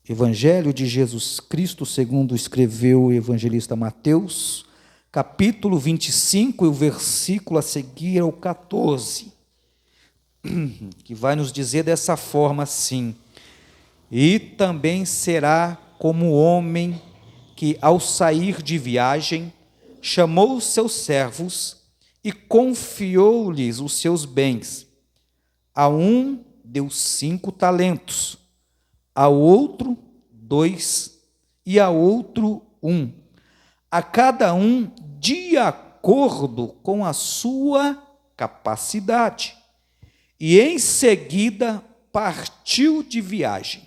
Evangelho de Jesus Cristo, segundo escreveu o evangelista Mateus, capítulo 25, e o versículo a seguir é o 14, que vai nos dizer dessa forma assim: e também será como o homem que, ao sair de viagem, chamou os seus servos e confiou-lhes os seus bens. A um deu 5 talentos, ao outro 2, e a outro 1, a cada um de acordo com a sua capacidade. E em seguida partiu de viagem.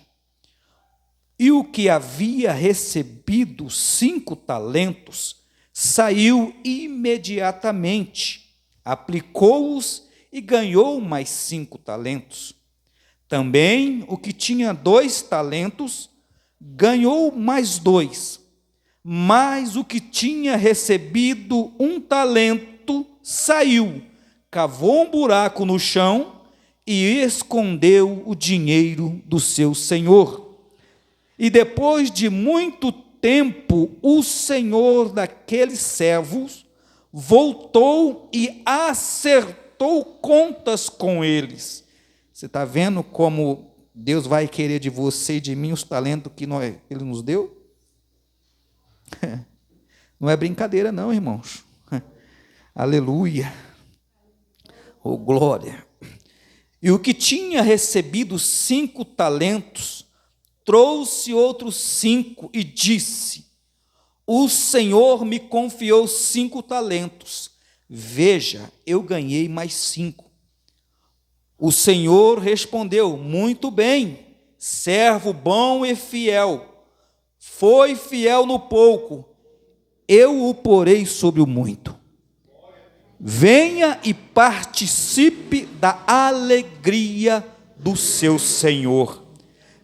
E o que havia recebido 5 talentos, saiu imediatamente, aplicou-os e ganhou mais 5 talentos. Também o que tinha 2 talentos, ganhou mais 2. Mas o que tinha recebido 1 talento, saiu, cavou um buraco no chão e escondeu o dinheiro do seu senhor. E depois de muito tempo, o senhor daqueles servos voltou e acertou contas com eles. Você está vendo como Deus vai querer de você e de mim os talentos que Ele nos deu? Não é brincadeira não, irmãos. Aleluia. Oh, glória. E o que tinha recebido 5 talentos, trouxe outros 5 e disse: o Senhor me confiou 5 talentos. Veja, eu ganhei mais 5. O Senhor respondeu: muito bem, servo bom e fiel. Foi fiel no pouco, eu o porei sobre o muito. Venha e participe da alegria do seu Senhor.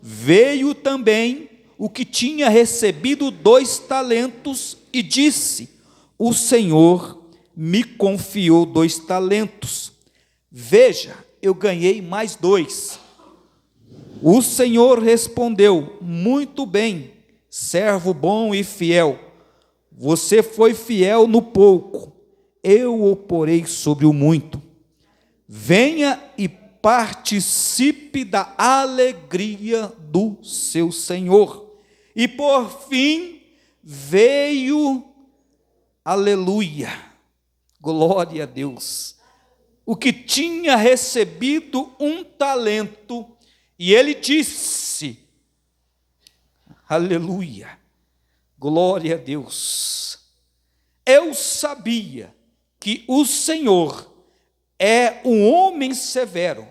Veio também o que tinha recebido 2 talentos e disse: o Senhor me confiou 2 talentos. Veja, eu ganhei mais 2. O Senhor respondeu: muito bem, servo bom e fiel. Você foi fiel no pouco, eu o porei sobre o muito. Venha e participe da alegria do seu Senhor. E por fim veio, aleluia, glória a Deus, o que tinha recebido 1 talento, e ele disse, aleluia, glória a Deus, eu sabia que o Senhor é um homem severo,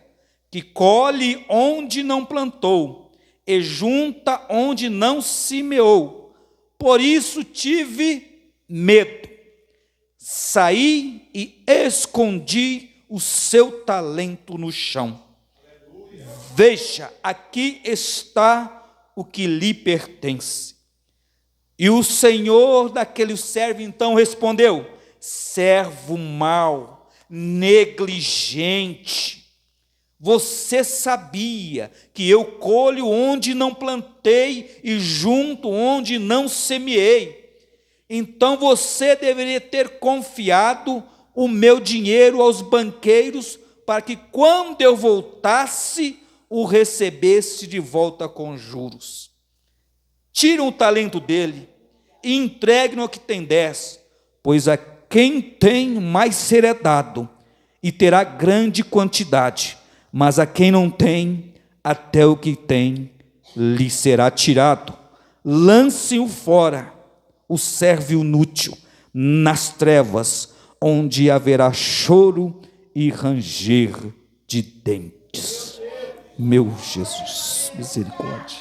que colhe onde não plantou, e junta onde não semeou. Por isso tive medo. Saí e escondi o seu talento no chão. Veja, aqui está o que lhe pertence. E o Senhor daquele servo então respondeu: servo mau, negligente, você sabia que eu colho onde não plantei e junto onde não semeei. Então você deveria ter confiado o meu dinheiro aos banqueiros, para que quando eu voltasse, o recebesse de volta com juros. Tiram o talento dele e entreguem o que tem 10, pois a quem tem mais será dado, e terá grande quantidade, mas a quem não tem, até o que tem lhe será tirado. Lance-o fora, o servo inútil, nas trevas, onde haverá choro e ranger de dentes. Meu Jesus, misericórdia.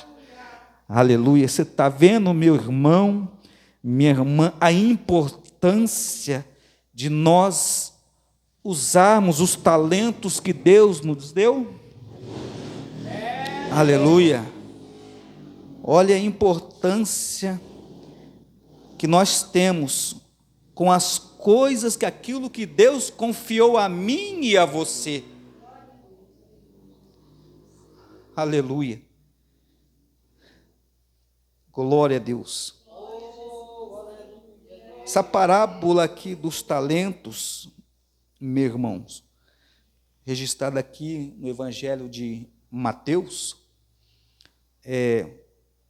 Aleluia. Você está vendo, meu irmão, minha irmã, a importância de nós usarmos os talentos que Deus nos deu? Aleluia. Olha a importância que nós temos com as coisas, aquilo que Deus confiou a mim e a você. Aleluia. Glória a Deus. Essa parábola aqui dos talentos, meus irmãos, registrada aqui no Evangelho de Mateus,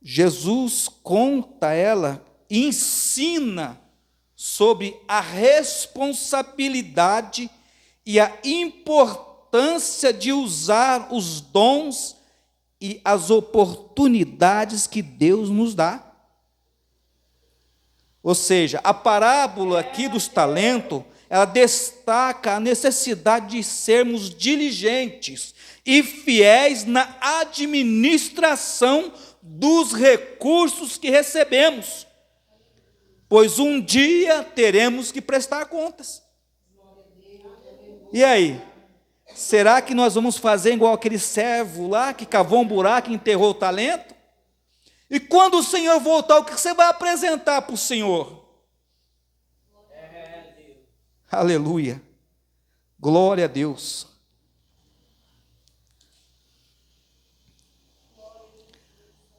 Jesus conta ela e ensina sobre a responsabilidade e a importância de usar os dons e as oportunidades que Deus nos dá. Ou seja, a parábola aqui dos talentos, ela destaca a necessidade de sermos diligentes e fiéis na administração dos recursos que recebemos, pois um dia teremos que prestar contas. E aí? Será que nós vamos fazer igual aquele servo lá, que cavou um buraco e enterrou o talento? E quando o Senhor voltar, o que você vai apresentar para o Senhor? Aleluia. Glória a Deus.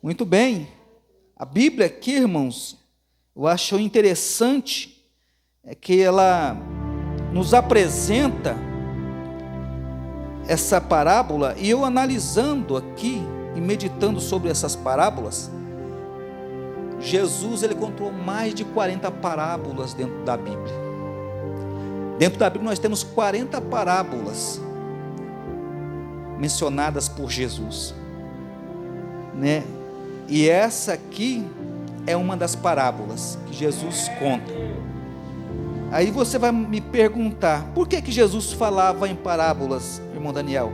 Muito bem. A Bíblia aqui, irmãos, eu acho interessante que ela nos apresenta essa parábola, e eu analisando aqui e meditando sobre essas parábolas, Jesus ele contou mais de 40 parábolas dentro da Bíblia. Dentro da Bíblia nós temos 40 parábolas mencionadas por Jesus, né? E essa aqui é uma das parábolas que Jesus conta. Aí você vai me perguntar, por que Jesus falava em parábolas, irmão Daniel?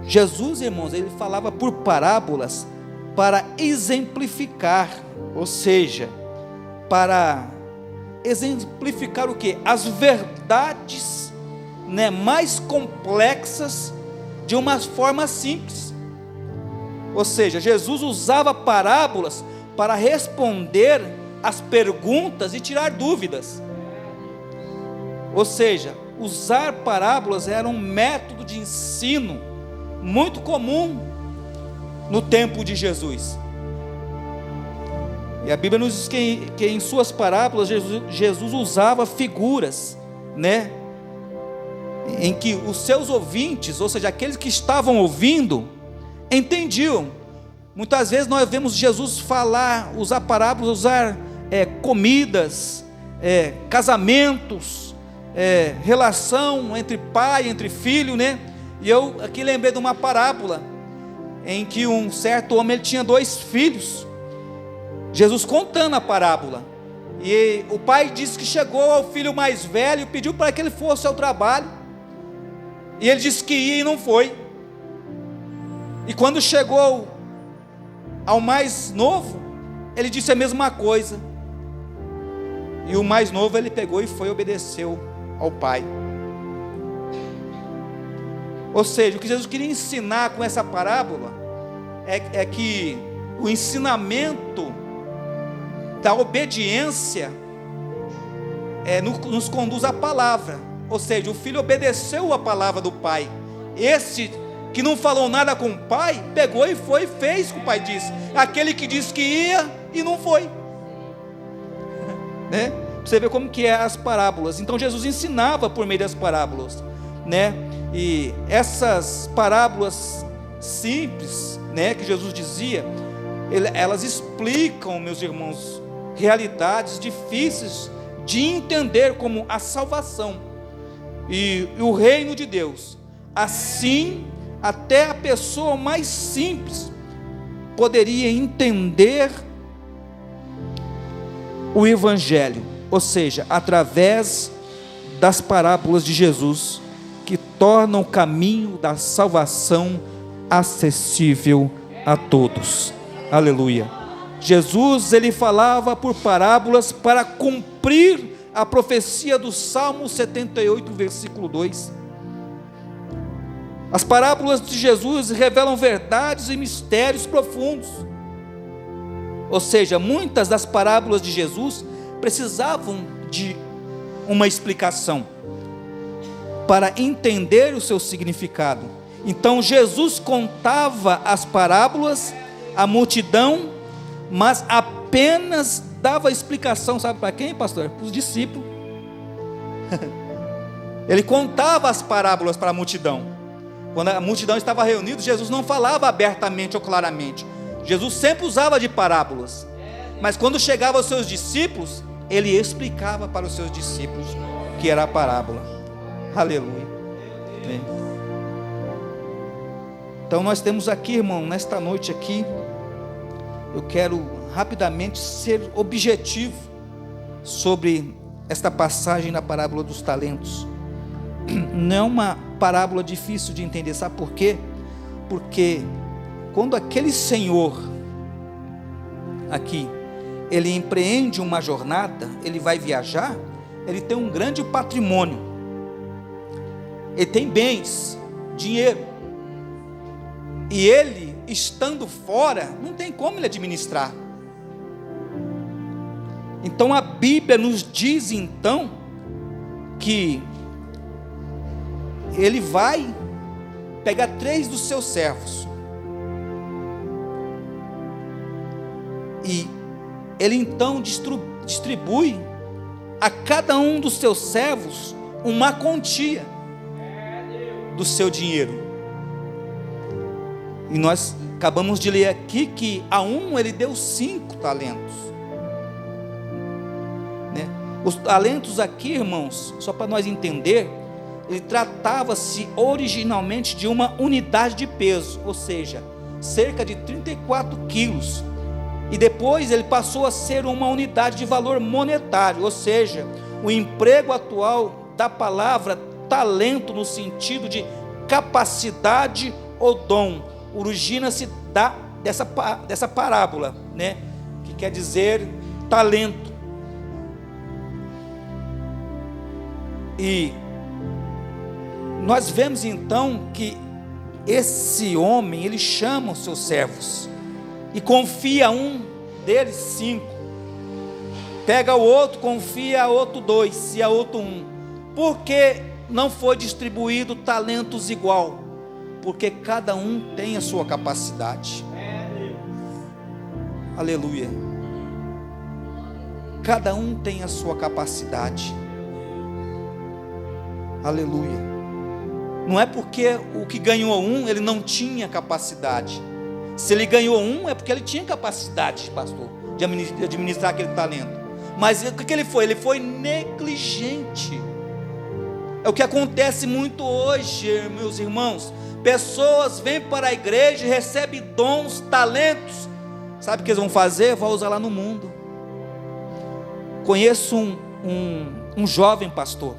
Jesus, irmãos, ele falava por parábolas para exemplificar, ou seja, para exemplificar o quê? As verdades, né, mais complexas de uma forma simples. Ou seja, Jesus usava parábolas para responder as perguntas e tirar dúvidas. Ou seja, usar parábolas era um método de ensino muito comum no tempo de Jesus. E a Bíblia nos diz que em suas parábolas Jesus usava figuras, né, em que os seus ouvintes, ou seja, aqueles que estavam ouvindo, entendiam. Muitas vezes nós vemos Jesus usar parábolas, usar comidas, casamentos, relação entre pai, entre filho, né? E eu aqui lembrei de uma parábola em que um certo homem ele tinha 2 filhos. Jesus contando a parábola, e o pai disse que chegou ao filho mais velho e pediu para que ele fosse ao trabalho, e ele disse que ia e não foi. E quando chegou ao mais novo, ele disse a mesma coisa, e o mais novo ele pegou e foi e obedeceu ao pai. Ou seja, o que Jesus queria ensinar com essa parábola é que o ensinamento da obediência nos conduz à palavra. Ou seja, o filho obedeceu a palavra do pai. Esse que não falou nada com o pai, pegou e foi e fez o que o pai disse. Aquele que disse que ia e não foi, né? Você vê como que é as parábolas. Então Jesus ensinava por meio das parábolas, né? E essas parábolas simples, né, que Jesus dizia, elas explicam, meus irmãos, realidades difíceis de entender, como a salvação e o reino de Deus. Assim, até a pessoa mais simples poderia entender o Evangelho, ou seja, através das parábolas de Jesus, que tornam o caminho da salvação acessível a todos. Aleluia. Jesus, ele falava por parábolas para cumprir a profecia do Salmo 78, versículo 2. As parábolas de Jesus revelam verdades e mistérios profundos. Ou seja, muitas das parábolas de Jesus precisavam de uma explicação para entender o seu significado. Então Jesus contava as parábolas à multidão, mas apenas dava explicação, sabe para quem, pastor? Para os discípulos. Ele contava as parábolas para a multidão. Quando a multidão estava reunida, Jesus não falava abertamente ou claramente. Jesus sempre usava de parábolas. Mas quando chegava aos seus discípulos, ele explicava para os seus discípulos que era a parábola. Aleluia. Então nós temos aqui, irmão, nesta noite aqui, eu quero rapidamente ser objetivo sobre esta passagem na parábola dos talentos. Não é uma parábola difícil de entender, sabe por quê? Porque quando aquele senhor aqui, ele empreende uma jornada, ele vai viajar, ele tem um grande patrimônio, ele tem bens, dinheiro, e ele, estando fora, não tem como ele administrar. Então a Bíblia nos diz então que ele vai pegar 3 dos seus servos, e ele então distribui a cada um dos seus servos uma quantia do seu dinheiro. E nós acabamos de ler aqui que a um ele deu 5 talentos, né? Os talentos aqui, irmãos, só para nós entender, ele tratava-se originalmente de uma unidade de peso, ou seja, cerca de 34 quilos. E depois ele passou a ser uma unidade de valor monetário, ou seja, o emprego atual da palavra talento no sentido de capacidade ou dom, origina-se dessa parábola, né? Que quer dizer talento. E nós vemos então que esse homem, ele chama os seus servos e confia a um deles 5, pega o outro, confia a outro 2 e a outro 1. Por que não foi distribuído talentos igual? Porque cada um tem a sua capacidade. Aleluia. Cada um tem a sua capacidade. Aleluia. Não é porque o que ganhou um, ele não tinha capacidade. Se ele ganhou um, é porque ele tinha capacidade, pastor, de administrar aquele talento. Mas o que ele foi? Ele foi negligente. É o que acontece muito hoje, meus irmãos. Pessoas vêm para a igreja e recebem dons, talentos. Sabe o que eles vão fazer? Vão usar lá no mundo. Conheço um jovem pastor.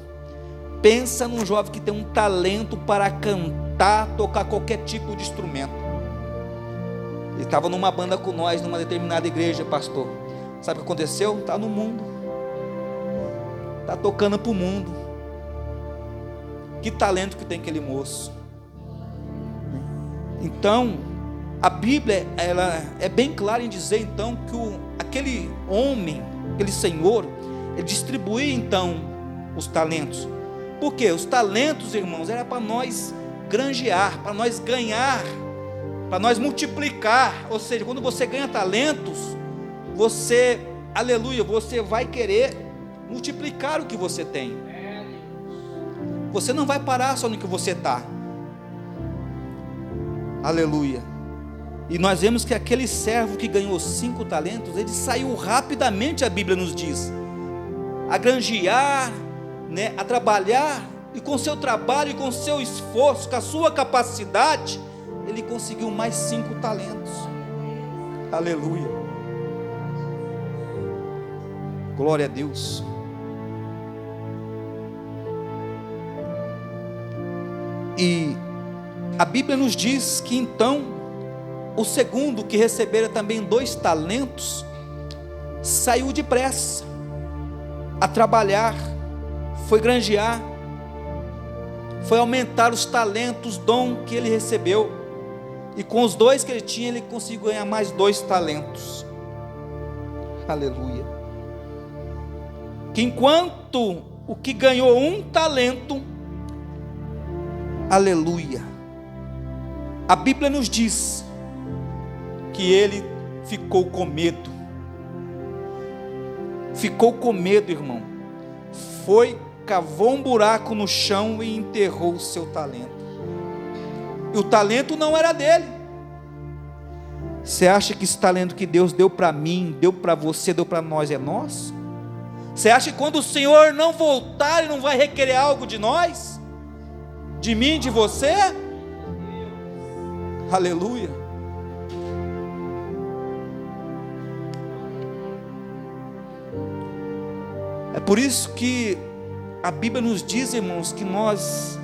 Pensa num jovem que tem um talento para cantar, tocar qualquer tipo de instrumento. Ele estava numa banda com nós, numa determinada igreja, pastor. Sabe o que aconteceu? Está no mundo. Está tocando para o mundo. Que talento que tem aquele moço. Então, a Bíblia, ela é bem clara em dizer então que aquele homem, aquele senhor, ele distribuía então os talentos. Por quê? Os talentos, irmãos, era para nós granjear, para nós ganhar, para nós multiplicar. Ou seja, quando você ganha talentos, você, aleluia, você vai querer multiplicar o que você tem. Você não vai parar só no que você está. Aleluia. E nós vemos que aquele servo que ganhou 5 talentos, ele saiu rapidamente, a Bíblia nos diz, a granjear, né, a trabalhar, e com seu trabalho, e com seu esforço, com a sua capacidade, ele conseguiu mais 5 talentos. Aleluia. Glória a Deus. E a Bíblia nos diz que então o segundo, que recebera também 2 talentos, saiu depressa a trabalhar, foi granjear, foi aumentar os talentos, dom que ele recebeu, e com os 2 que ele tinha, ele conseguiu ganhar mais 2 talentos. Aleluia. Que enquanto o que ganhou 1 talento, aleluia, a Bíblia nos diz que ele ficou com medo. Ficou com medo, irmão. Foi, cavou um buraco no chão e enterrou o seu talento. E o talento não era dele. Você acha que esse talento que Deus deu para mim, deu para você, deu para nós, é nosso? Você acha que quando o Senhor não voltar, Ele não vai requerer algo de nós? De mim, de você? Aleluia. É por isso que a Bíblia nos diz, irmãos, que nós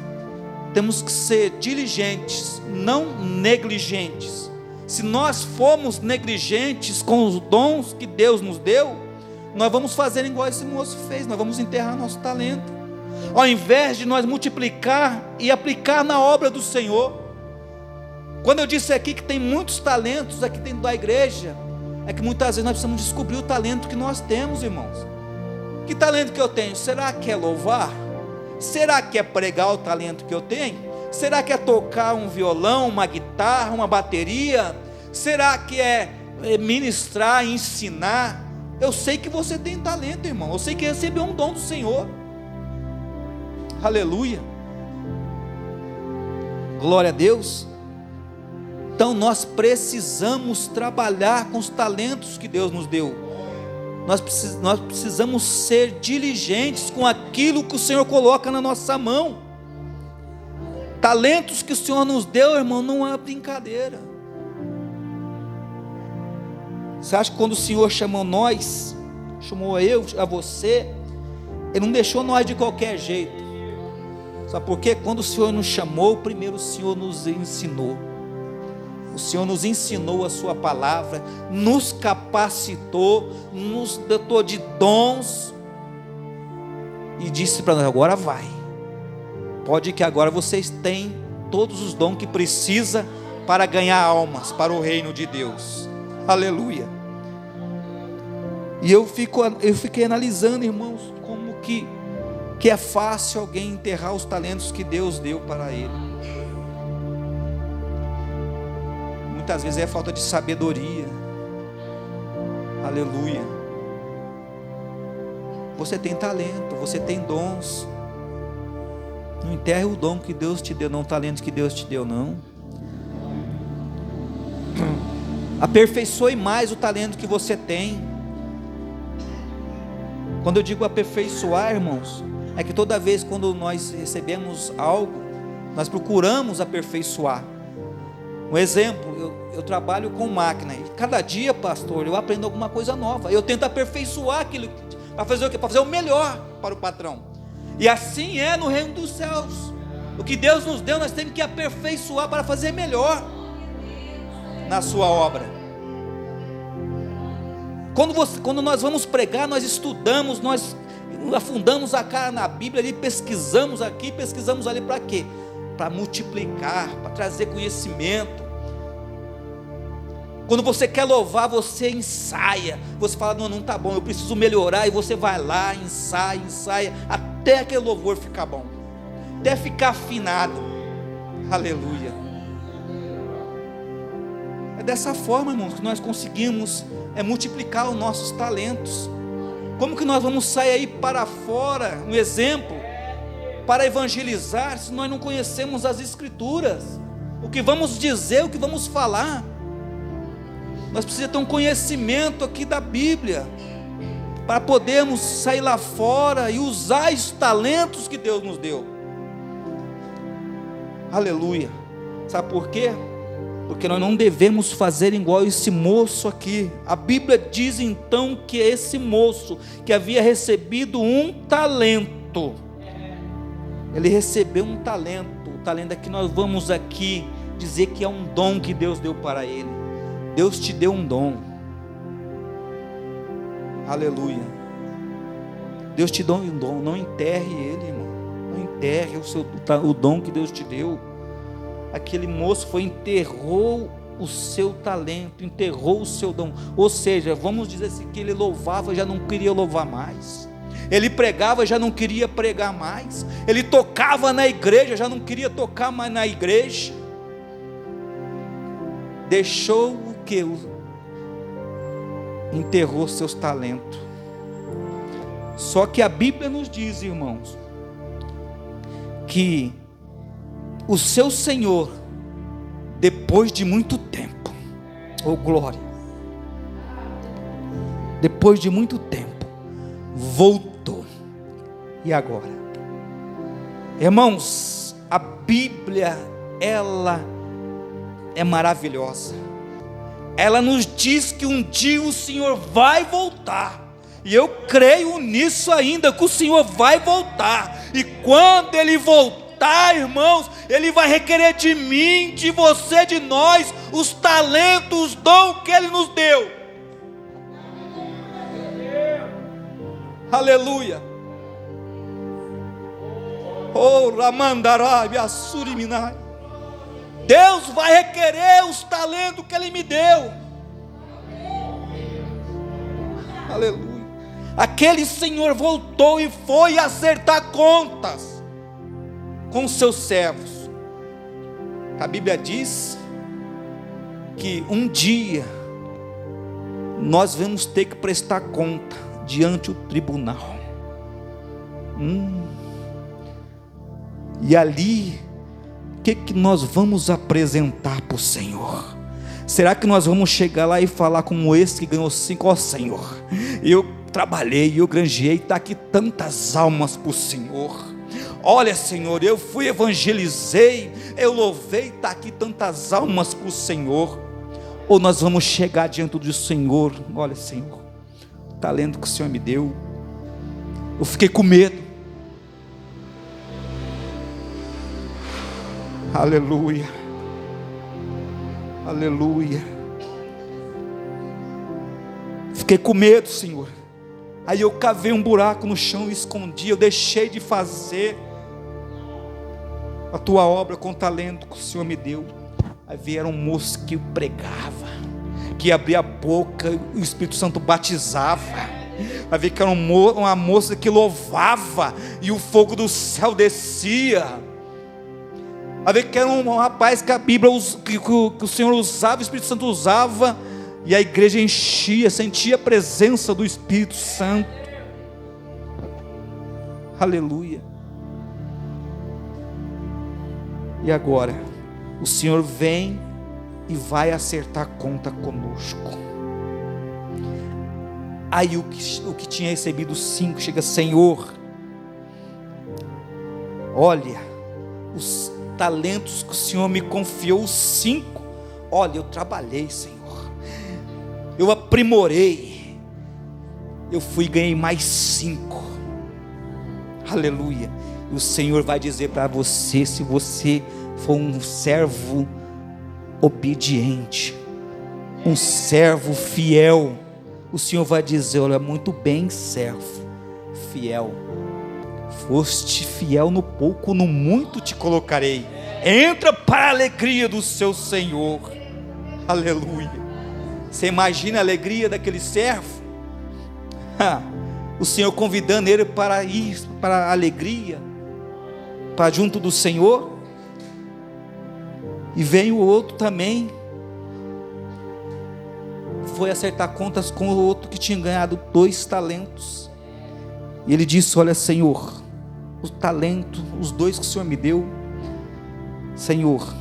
temos que ser diligentes, não negligentes. Se nós formos negligentes com os dons que Deus nos deu, nós vamos fazer igual esse moço fez, nós vamos enterrar nosso talento, ao invés de nós multiplicar e aplicar na obra do Senhor. Quando eu disse aqui que tem muitos talentos aqui dentro da igreja, é que muitas vezes nós precisamos descobrir o talento que nós temos, irmãos. Que talento que eu tenho? Será que é louvar? Será que é pregar o talento que eu tenho? Será que é tocar um violão, uma guitarra, uma bateria? Será que é ministrar, ensinar? Eu sei que você tem talento, irmão. Eu sei que recebeu um dom do Senhor. Aleluia. Glória a Deus. Então nós precisamos trabalhar com os talentos que Deus nos deu. Nós precisamos ser diligentes com aquilo que o Senhor coloca na nossa mão. Talentos que o Senhor nos deu, irmão, não é brincadeira. Você acha que quando o Senhor chamou nós, chamou eu, a você, Ele não deixou nós de qualquer jeito. Sabe por quê? Quando o Senhor nos chamou, primeiro o Senhor nos ensinou. O Senhor nos ensinou a sua palavra, nos capacitou, nos dotou de dons e disse para nós: agora vai. Pode que agora vocês têm todos os dons que precisa para ganhar almas para o reino de Deus. Aleluia. E eu fiquei analisando, irmãos, como que é fácil alguém enterrar os talentos que Deus deu para ele. Muitas vezes é falta de sabedoria. Aleluia. Você tem talento, você tem dons. Não enterre o dom que Deus te deu, não o talento que Deus te deu, não. Aperfeiçoe mais o talento que você tem. Quando eu digo aperfeiçoar, irmãos, é que toda vez quando nós recebemos algo, nós procuramos aperfeiçoar. Um exemplo, eu trabalho com máquina, e cada dia, pastor, eu aprendo alguma coisa nova. Eu tento aperfeiçoar aquilo, para fazer o quê? Para fazer o melhor para o patrão. E assim é no reino dos céus. O que Deus nos deu, nós temos que aperfeiçoar para fazer melhor na sua obra. Quando nós vamos pregar, nós estudamos, nós afundamos a cara na Bíblia e pesquisamos aqui, pesquisamos ali, para quê? Para multiplicar, para trazer conhecimento. Quando você quer louvar, você ensaia. Você fala: não está bom, eu preciso melhorar. E você vai lá, ensaia, até aquele louvor ficar bom, até ficar afinado. Aleluia. É dessa forma, irmãos, que nós conseguimos multiplicar os nossos talentos. Como que nós vamos sair aí para fora, um exemplo, para evangelizar, se nós não conhecemos as Escrituras? O que vamos dizer, o que vamos falar? Nós precisamos ter um conhecimento aqui da Bíblia, para podermos sair lá fora e usar os talentos que Deus nos deu. Aleluia. Sabe por quê? Porque nós não devemos fazer igual esse moço aqui. A Bíblia diz então que esse moço que havia recebido um talento, ele recebeu um talento. O talento é que nós vamos aqui dizer que é um dom que Deus deu para ele. Deus te deu um dom. Aleluia. Deus te deu um dom. Não enterre ele, irmão. Não enterre o dom que Deus te deu. Aquele moço enterrou o seu talento, enterrou o seu dom. Ou seja, vamos dizer assim, que ele louvava, já não queria louvar mais. Ele pregava, já não queria pregar mais. Ele tocava na igreja, já não queria tocar mais na igreja. Deixou o que? enterrou seus talentos. Só que a Bíblia nos diz, irmãos, que o seu Senhor, depois de muito tempo, oh glória, depois de muito tempo, voltou. E agora? Irmãos, a Bíblia, ela é maravilhosa. Ela nos diz que um dia o Senhor vai voltar. E eu creio nisso ainda, que o Senhor vai voltar. E quando Ele voltar, irmãos, Ele vai requerer de mim, de você, de nós, os talentos, os dons que Ele nos deu. Aleluia. Oh, Ramandarai, Assuriminai. Deus vai requerer os talentos que Ele me deu. Aleluia. Aquele Senhor voltou e foi acertar contas com os seus servos. A Bíblia diz que um dia nós vamos ter que prestar conta diante do tribunal. E ali, o que nós vamos apresentar para o Senhor? Será que nós vamos chegar lá e falar como esse que ganhou 5? Ó Senhor, eu trabalhei, eu granjeei, está aqui tantas almas para o Senhor. Olha Senhor, eu fui, evangelizei, eu louvei, está aqui tantas almas para o Senhor. Ou nós vamos chegar diante do Senhor, olha Senhor, o talento que o Senhor me deu, eu fiquei com medo. Aleluia, aleluia. Fiquei com medo, Senhor. Aí eu cavei um buraco no chão e escondi. Eu deixei de fazer a tua obra com o talento que o Senhor me deu. Aí vieram moços que pregava, que abria a boca, o Espírito Santo batizava. Vai ver que era uma moça que louvava e o fogo do céu descia. Vai ver que era um rapaz que a Bíblia, que o Senhor usava, o Espírito Santo usava, e a igreja enchia, sentia a presença do Espírito Santo. Aleluia. E agora, o Senhor vem e vai acertar conta conosco. Aí o que tinha recebido 5 chega: Senhor, olha, os talentos que o Senhor me confiou, 5, olha, eu trabalhei, Senhor, eu aprimorei, eu fui e ganhei mais 5, aleluia. E o Senhor vai dizer para você, se você for um servo obediente, um servo fiel, o Senhor vai dizer: olha, muito bem, servo fiel, foste fiel no pouco, no muito te colocarei, entra para a alegria do seu Senhor. Aleluia. Você imagina a alegria daquele servo? O Senhor convidando ele para ir para a alegria, para junto do Senhor. E vem o outro também, foi acertar contas com o outro que tinha ganhado 2 talentos. E ele disse: olha, Senhor, o talento, os 2 que o Senhor me deu, Senhor,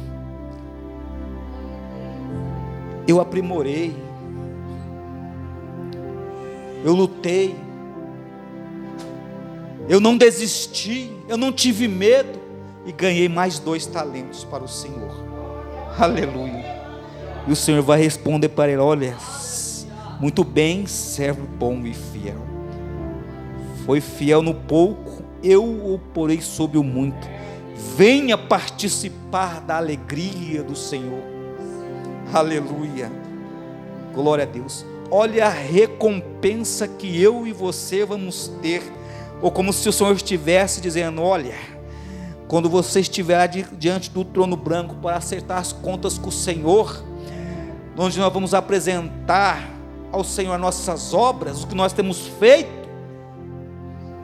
eu aprimorei, eu lutei, eu não desisti, eu não tive medo, e ganhei mais 2 talentos para o Senhor. Aleluia. E o Senhor vai responder para ele: olha, muito bem, servo bom e fiel, foi fiel no pouco, eu o porei sobre o muito, venha participar da alegria do Senhor. Aleluia, glória a Deus. Olha a recompensa que eu e você vamos ter, ou como se o Senhor estivesse dizendo: olha, quando você estiver diante do trono branco para acertar as contas com o Senhor, onde nós vamos apresentar ao Senhor nossas obras, o que nós temos feito,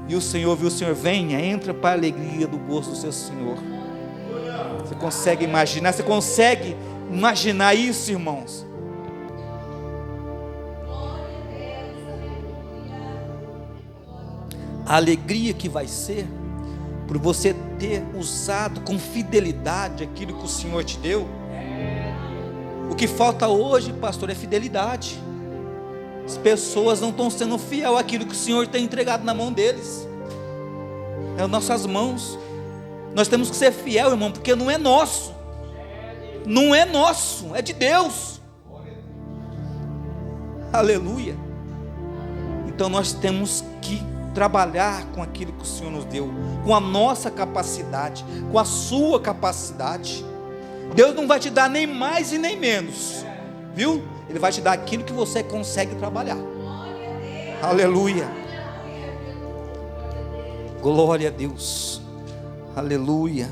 e o Senhor viu: o Senhor, venha, entra para a alegria do gosto do seu Senhor. Você consegue imaginar? Você consegue imaginar isso, irmãos? a alegria que vai ser por você ter usado com fidelidade aquilo que o Senhor te deu. O que falta hoje, pastor, é fidelidade. As pessoas não estão sendo fiel àquilo que o Senhor tem entregado na mão deles. É nas nossas mãos. Nós temos que ser fiel, irmão, porque não é nosso. Não é nosso, é de Deus. Aleluia. Então nós temos que trabalhar com aquilo que o Senhor nos deu, com a nossa capacidade, com a sua capacidade. Deus não vai te dar nem mais e nem menos, viu? Ele vai te dar aquilo que você consegue trabalhar. Aleluia. Glória a Deus. Aleluia.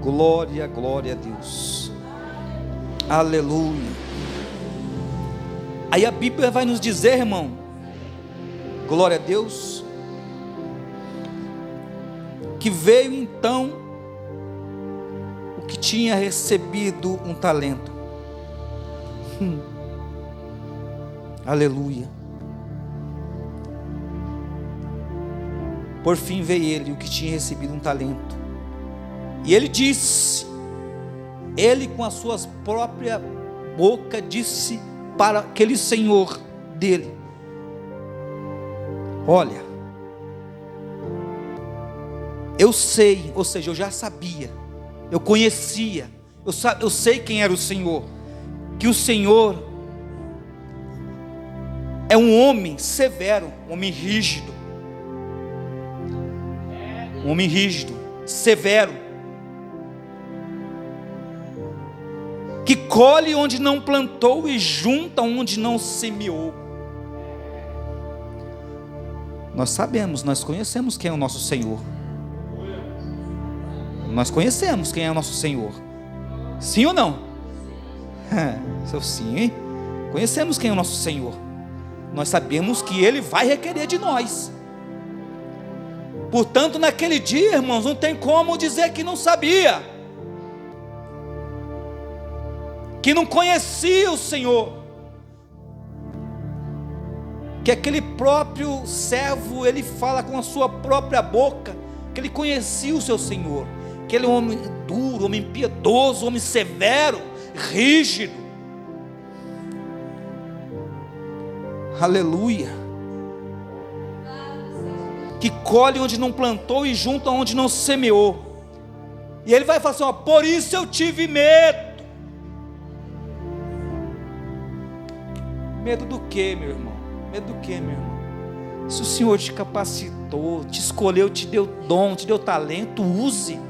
Glória, glória a Deus. Aleluia. Aí a Bíblia vai nos dizer, irmão, glória a Deus, que veio então o que tinha recebido um talento. Aleluia. Por fim veio ele, o que tinha recebido um talento. E ele disse, ele com as suas próprias boca disse para aquele senhor dele: olha, eu sei, ou seja, eu já sabia, eu conhecia, eu sei quem era o Senhor, que o Senhor é um homem severo, um homem rígido, severo, que colhe onde não plantou e junta onde não semeou. Nós sabemos, nós conhecemos quem é o nosso Senhor. Nós conhecemos quem é o nosso Senhor. Sim ou não? Seu sim, hein? Conhecemos quem é o nosso Senhor. Nós sabemos que Ele vai requerer de nós. Portanto, naquele dia, irmãos, não tem como dizer que não sabia, que não conhecia o Senhor, que aquele próprio servo, ele fala com a sua própria boca, que ele conhecia o seu Senhor, que ele é um homem duro, homem impiedoso, homem severo, rígido. Aleluia. Que colhe onde não plantou e junta onde não semeou. E ele vai falar assim, ó, por isso eu tive medo. Medo do que, meu irmão? Medo do que, meu irmão? Se o Senhor te capacitou, te escolheu, te deu dom, te deu talento, use.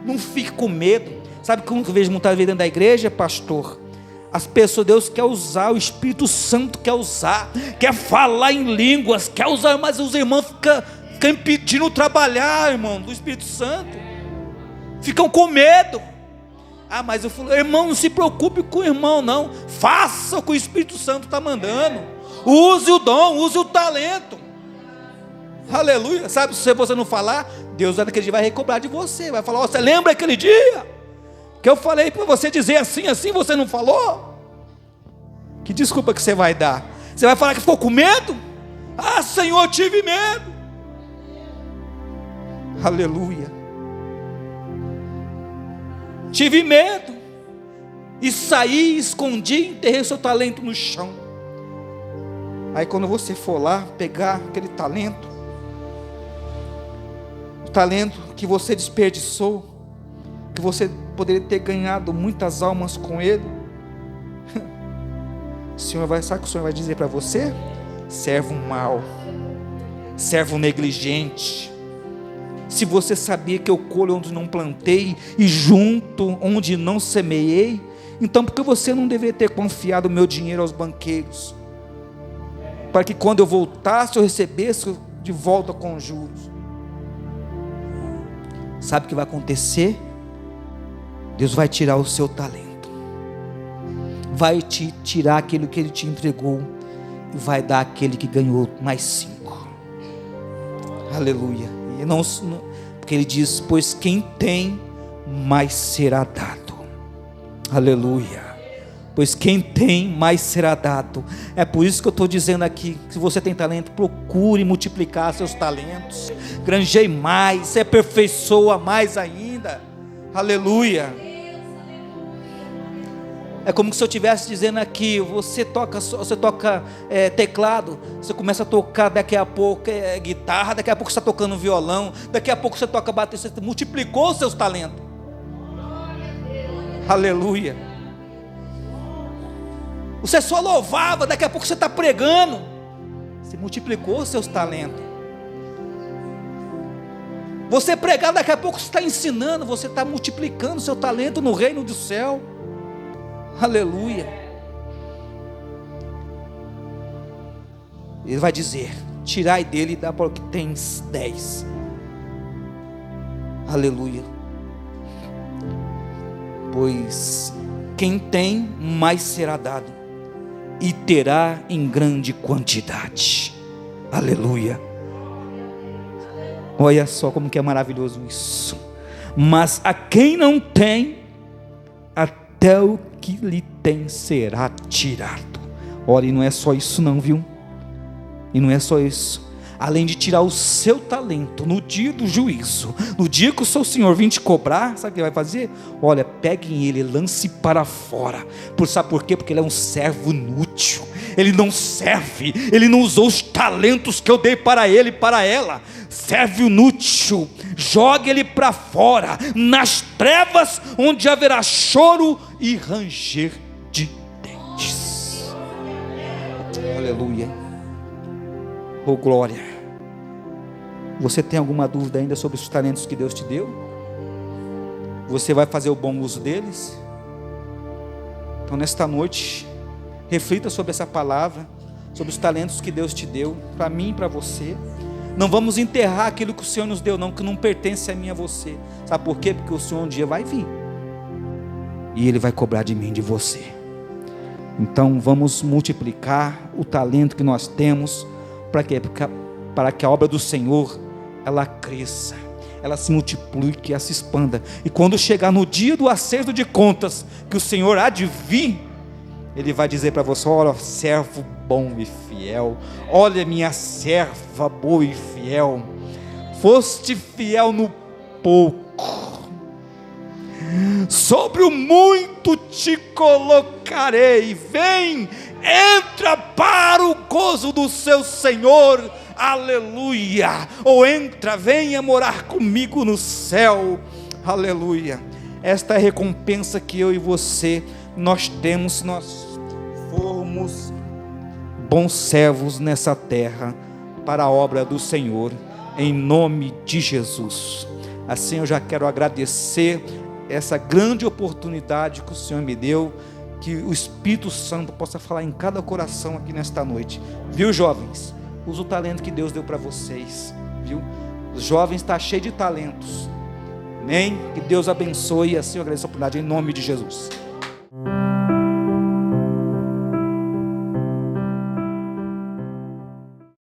Não fique com medo. Sabe como eu vejo muitas vezes dentro da igreja, pastor? As pessoas, Deus quer usar, o Espírito Santo quer usar, quer falar em línguas, quer usar, mas os irmãos ficam impedindo trabalhar, irmão, do Espírito Santo. Ficam com medo. Ah, mas eu falo, irmão, não se preocupe com o irmão, não. Faça o que o Espírito Santo está mandando. Use o dom, use o talento. Aleluia. Sabe, se você não falar, Deus naquele dia vai recobrar de você. Vai falar, você lembra aquele dia que eu falei para você dizer assim, assim, você não falou? Que desculpa que você vai dar? Você vai falar que ficou com medo? Ah, Senhor, eu tive medo. Aleluia. Tive medo, e saí, escondi, enterrei seu talento no chão. Aí quando você for lá, pegar aquele talento, o talento que você desperdiçou, que você poderia ter ganhado muitas almas com ele, o Senhor vai, sabe o que o Senhor vai dizer para você? Servo mau, servo negligente. Se você sabia que eu colho onde não plantei e junto onde não semeei, então por que você não deveria ter confiado o meu dinheiro aos banqueiros, para que quando eu voltasse eu recebesse de volta com juros? Sabe o que vai acontecer? Deus vai tirar o seu talento, vai te tirar aquilo que Ele te entregou e vai dar aquele que ganhou mais 5. Aleluia. E não, porque Ele diz, pois quem tem, mais será dado. Aleluia. pois quem tem, mais será dado. É por isso que eu estou dizendo aqui, se você tem talento, procure multiplicar seus talentos, granjeie mais, se aperfeiçoa mais ainda, aleluia. É como se eu estivesse dizendo aqui, você toca teclado, você começa a tocar, daqui a pouco guitarra, daqui a pouco você está tocando violão, daqui a pouco você toca bateria, você multiplicou os seus talentos, aleluia. Você só louvava, daqui a pouco você está pregando, você multiplicou os seus talentos. Você pregava, daqui a pouco você está ensinando, você está multiplicando o seu talento no reino do céu, aleluia. Ele vai dizer: tirai dele e dá para o que tens 10, aleluia. Pois quem tem, mais será dado, e terá em grande quantidade, aleluia. Olha só como que é maravilhoso isso. Mas a quem não tem, até o que lhe tem será tirado. Olha, e não é só isso não, viu? E não é só isso. Além de tirar o seu talento no dia do juízo, no dia que o seu Senhor vir te cobrar, sabe o que ele vai fazer? Olha, peguem ele, lance para fora. Sabe por quê? Porque ele é um servo inútil. Ele não serve, ele não usou os talentos que eu dei para ele e para ela. Servo inútil, jogue ele para fora, nas trevas, onde haverá choro e ranger de dentes. Aleluia. Oh glória. Você tem alguma dúvida ainda sobre os talentos que Deus te deu? Você vai fazer o bom uso deles? Então nesta noite, reflita sobre essa palavra, sobre os talentos que Deus te deu, para mim e para você. Não vamos enterrar aquilo que o Senhor nos deu, não, que não pertence a mim e a você. Sabe por quê? Porque o Senhor um dia vai vir, e Ele vai cobrar de mim e de você. Então vamos multiplicar o talento que nós temos. Para quê? Para que a obra do Senhor, ela cresça, ela se multiplique, ela se expanda. E quando chegar no dia do acerto de contas, que o Senhor há de vir, Ele vai dizer para você: olha, servo bom e fiel, olha minha serva boa e fiel, foste fiel no pouco, sobre o muito te colocarei, vem, entra para o gozo do seu Senhor, aleluia. Ou entra, venha morar comigo no céu, aleluia. Esta é a recompensa que eu e você nós temos, se nós formos bons servos nessa terra, para a obra do Senhor, em nome de Jesus. Assim eu já quero agradecer essa grande oportunidade que o Senhor me deu, que o Espírito Santo possa falar em cada coração aqui nesta noite, viu, jovens? Usa o talento que Deus deu para vocês, viu? Os jovens estão cheios de talentos, amém? Que Deus abençoe, e assim eu agradeço a oportunidade em nome de Jesus.